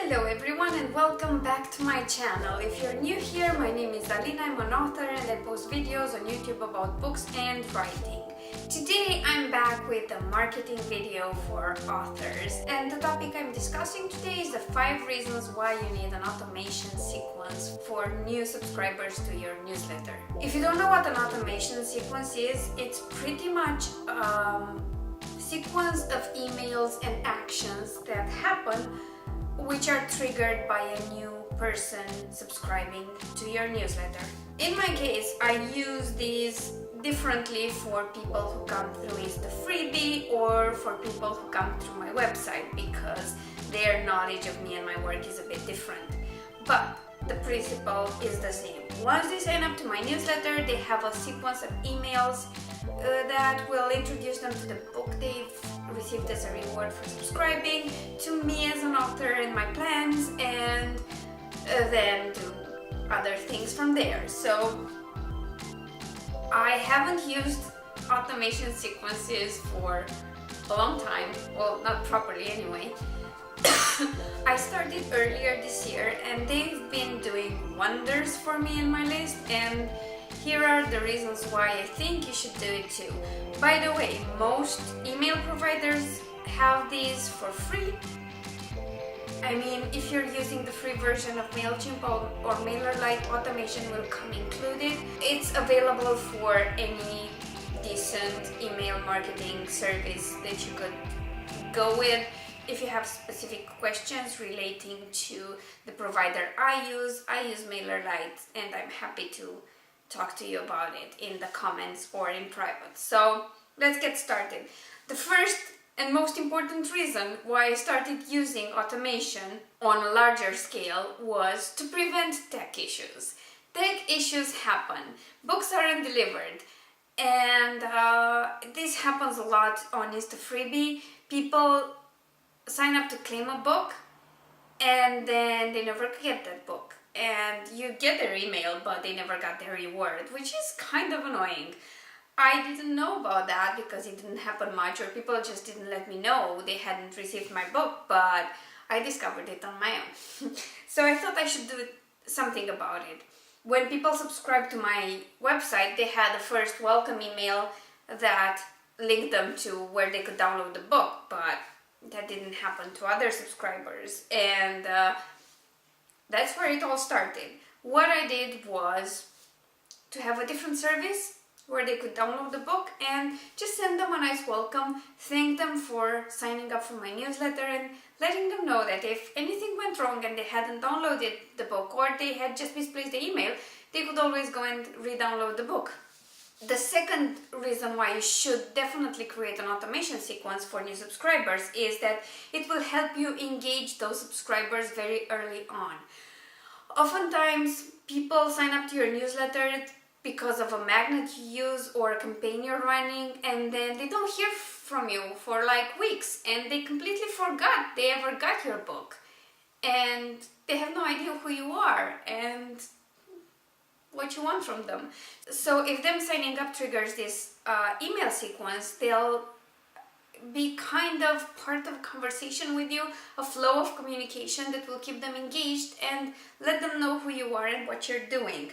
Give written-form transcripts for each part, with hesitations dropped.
Hello everyone and welcome back to my channel. If you're new here, my name is Alina, I'm an author and I post videos on YouTube about books and writing. Today I'm back with a marketing video for authors, and the topic I'm discussing today is the 5 reasons why you need an automation sequence for new subscribers to your newsletter. If you don't know what an automation sequence is, it's pretty much sequence of emails and actions that happen which are triggered by a new person subscribing to your newsletter. In my case, I use these differently for people who come through as the freebie or for people who come through my website because their knowledge of me and my work is a bit different. But the principle is the same. Once they sign up to my newsletter, they have a sequence of emails that will introduce them to the book they've received as a reward for subscribing, to me as an author and my plans, and then do other things from there. So I haven't used automation sequences for a long time, well, not properly anyway. I started earlier this year and they've been doing wonders for me in my list, and here are the reasons why I think you should do it too. By the way, most email providers have these for free. I mean, if you're using the free version of MailChimp or MailerLite, automation will come included. It's available for any decent email marketing service that you could go with. If you have specific questions relating to the provider I use MailerLite, and I'm happy to talk to you about it in the comments or in private. So let's get started. The first and most important reason why I started using automation on a larger scale was to prevent tech issues. Tech issues happen, books aren't delivered, and this happens a lot on Insta-Freebie. People sign up to claim a book and then they never get that book, and you get their email but they never got their reward, which is kind of annoying. I didn't know about that because it didn't happen much, or people just didn't let me know they hadn't received my book, but I discovered it on my own. So I thought I should do something about it. When people subscribed to my website, they had a first welcome email that linked them to where they could download the book, but that didn't happen to other subscribers, and that's where it all started. What I did was to have a different service where they could download the book and just send them a nice welcome, thank them for signing up for my newsletter, and letting them know that if anything went wrong and they hadn't downloaded the book or they had just misplaced the email, they could always go and re-download the book. The second reason why you should definitely create an automation sequence for new subscribers is that it will help you engage those subscribers very early on. Oftentimes, people sign up to your newsletter because of a magnet you use or a campaign you're running, and then they don't hear from you for like weeks, and they completely forgot they ever got your book, and they have no idea who you are and what you want from them. So if them signing up triggers this email sequence, they'll be kind of part of a conversation with you, a flow of communication that will keep them engaged and let them know who you are and what you're doing.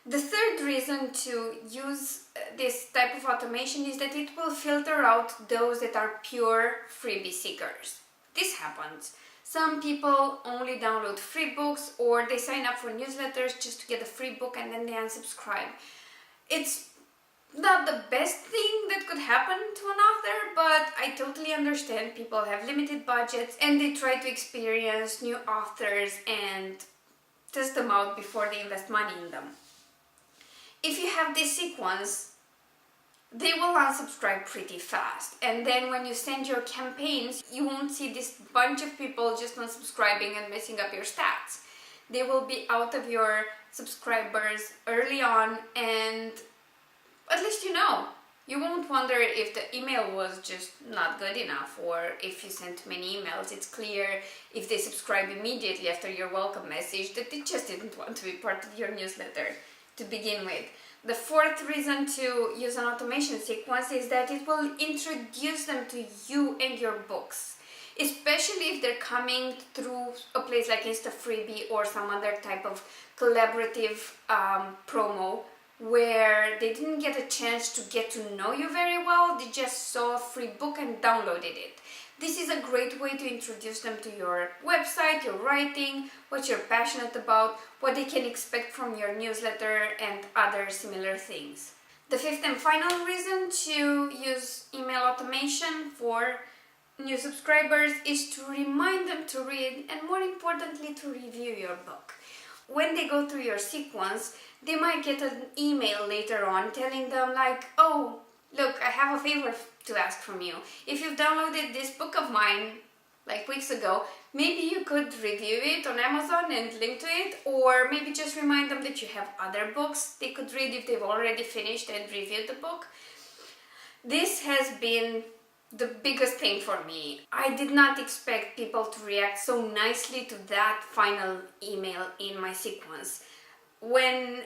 The third reason to use this type of automation is that it will filter out those that are pure freebie seekers. This happens. Some people only download free books, or they sign up for newsletters just to get a free book and then they unsubscribe. It's not the best thing that could happen to an author, but I totally understand people have limited budgets and they try to experience new authors and test them out before they invest money in them. If you have this sequence, they will unsubscribe pretty fast, and then when you send your campaigns, you won't see this bunch of people just unsubscribing and messing up your stats. They will be out of your subscribers early on, and at least you know. You won't wonder if the email was just not good enough, or if you sent too many emails. It's clear if they subscribe immediately after your welcome message that they just didn't want to be part of your newsletter to begin with. The fourth reason to use an automation sequence is that it will introduce them to you and your books. especially if they're coming through a place like Insta Freebie or some other type of collaborative promo where they didn't get a chance to get to know you very well. They just saw a free book and downloaded it. This is a great way to introduce them to your website, your writing, what you're passionate about, what they can expect from your newsletter, and other similar things. The fifth and final reason to use email automation for new subscribers is to remind them to read, and more importantly, to review your book. When they go through your sequence, they might get an email later on telling them like, oh, look, I have a favor to ask from you. If you've downloaded this book of mine like weeks ago, maybe you could review it on Amazon and link to it, or maybe just remind them that you have other books they could read if they've already finished and reviewed the book. This has been the biggest thing for me. I did not expect people to react so nicely to that final email in my sequence. When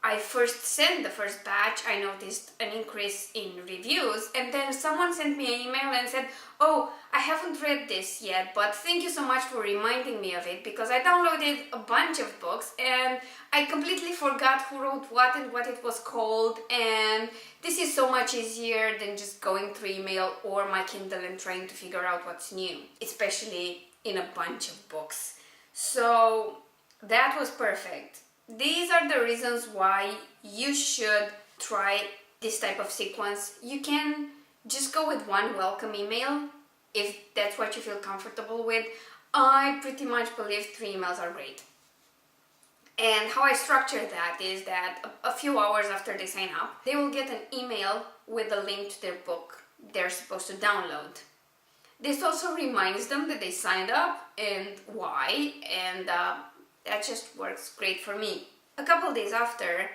I first sent the first batch, I noticed an increase in reviews, and then someone sent me an email and said, oh, I haven't read this yet, but thank you so much for reminding me of it, because I downloaded a bunch of books and I completely forgot who wrote what and what it was called, and this is so much easier than just going through email or my Kindle and trying to figure out what's new, especially in a bunch of books. So that was perfect. These are the reasons why you should try this type of sequence. You can just go with one welcome email if that's what you feel comfortable with. I pretty much believe 3 emails are great. And how I structure that is that a few hours after they sign up, they will get an email with a link to their book they're supposed to download. This also reminds them that they signed up and why, and that just works great for me. A couple days after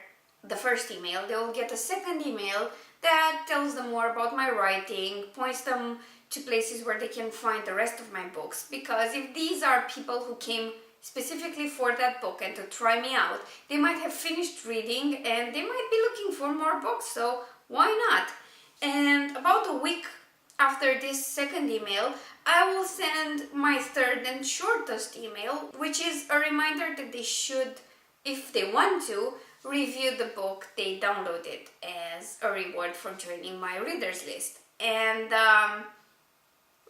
the first email, they will get a second email that tells them more about my writing, points them to places where they can find the rest of my books. Because if these are people who came specifically for that book and to try me out, they might have finished reading and they might be looking for more books, so why not? And about a week after this second email, I will send my third and shortest email, which is a reminder that they should, if they want to, review the book they downloaded as a reward for joining my readers list. And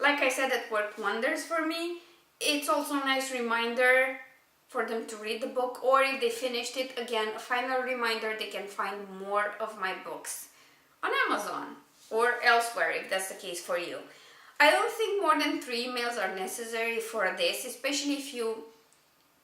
like I said, it worked wonders for me. It's also a nice reminder for them to read the book, or if they finished it, again, a final reminder they can find more of my books on Amazon or elsewhere if that's the case for you. I don't think more than 3 emails are necessary for this, especially if you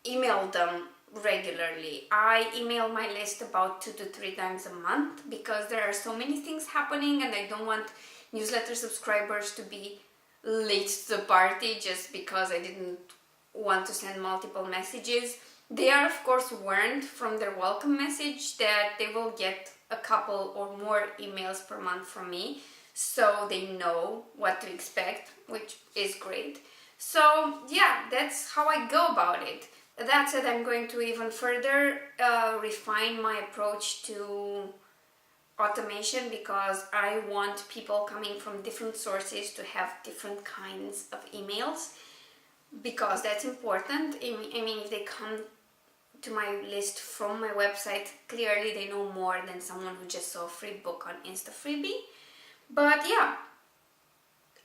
email them regularly. I email my list about 2 to 3 times a month because there are so many things happening and I don't want newsletter subscribers to be late to the party just because I didn't want to send multiple messages. They are of course warned from their welcome message that they will get a couple or more emails per month from me, so they know what to expect, which is great. So yeah, that's how I go about it. That said, I'm going to even further refine my approach to automation because I want people coming from different sources to have different kinds of emails, because that's important. I mean, if they come to my list from my website, clearly they know more than someone who just saw a free book on Insta Freebie. But yeah,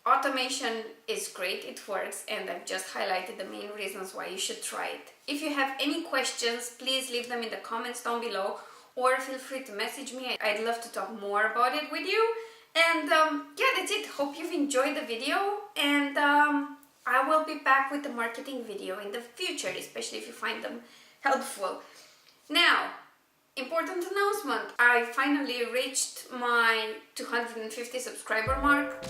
automation is great, it works, and I've just highlighted the main reasons why you should try it. If you have any questions, please leave them in the comments down below, or feel free to message me. I'd love to talk more about it with you. And yeah, that's it. Hope you've enjoyed the video, and I will be back with the marketing video in the future, especially if you find them helpful. Now, important announcement. I finally reached my 250 subscriber mark,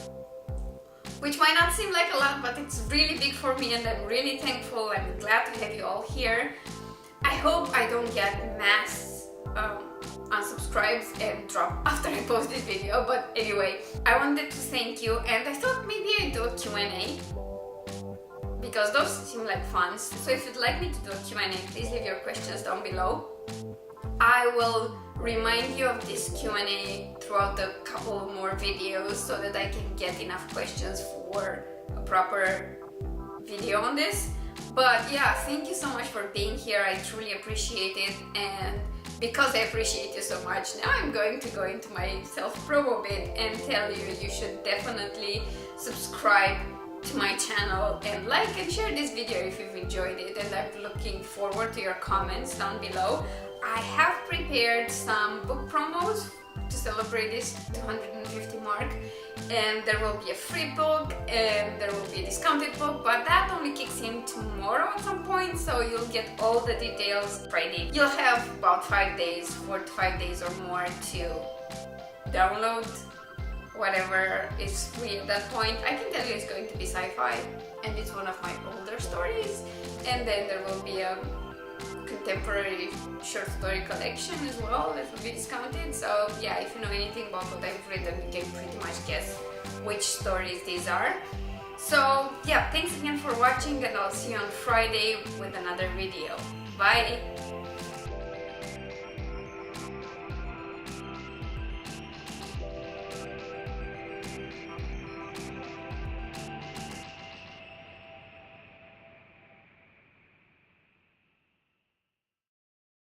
which might not seem like a lot, but it's really big for me and I'm really thankful. I'm glad to have you all here. I hope I don't get mass unsubscribes and drop after I post this video, but anyway, I wanted to thank you, and I thought maybe I'd do a Q&A because those seem like fun. So if you'd like me to do a Q&A, please leave your questions down below. I will remind you of this Q&A throughout the couple more videos so that I can get enough questions for a proper video on this. But yeah, thank you so much for being here. I truly appreciate it, and because I appreciate you so much, now I'm going to go into my self-promo bit and tell you you should definitely subscribe to my channel and like and share this video if you've enjoyed it, and I'm looking forward to your comments down below. I have prepared some book promos to celebrate this 250 mark, and there will be a free book and there will be a discounted book, but that only kicks in tomorrow at some point, so you'll get all the details Friday. You'll have about 5 days, 4 to 5 days or more to download whatever is free at that point. I can tell you it's going to be sci-fi, and it's one of my older stories, and then there will be a contemporary short story collection as well that will be discounted. So yeah, if you know anything about what I've written, you can pretty much guess which stories these are. So yeah, thanks again for watching, and I'll see you on Friday with another video. Bye!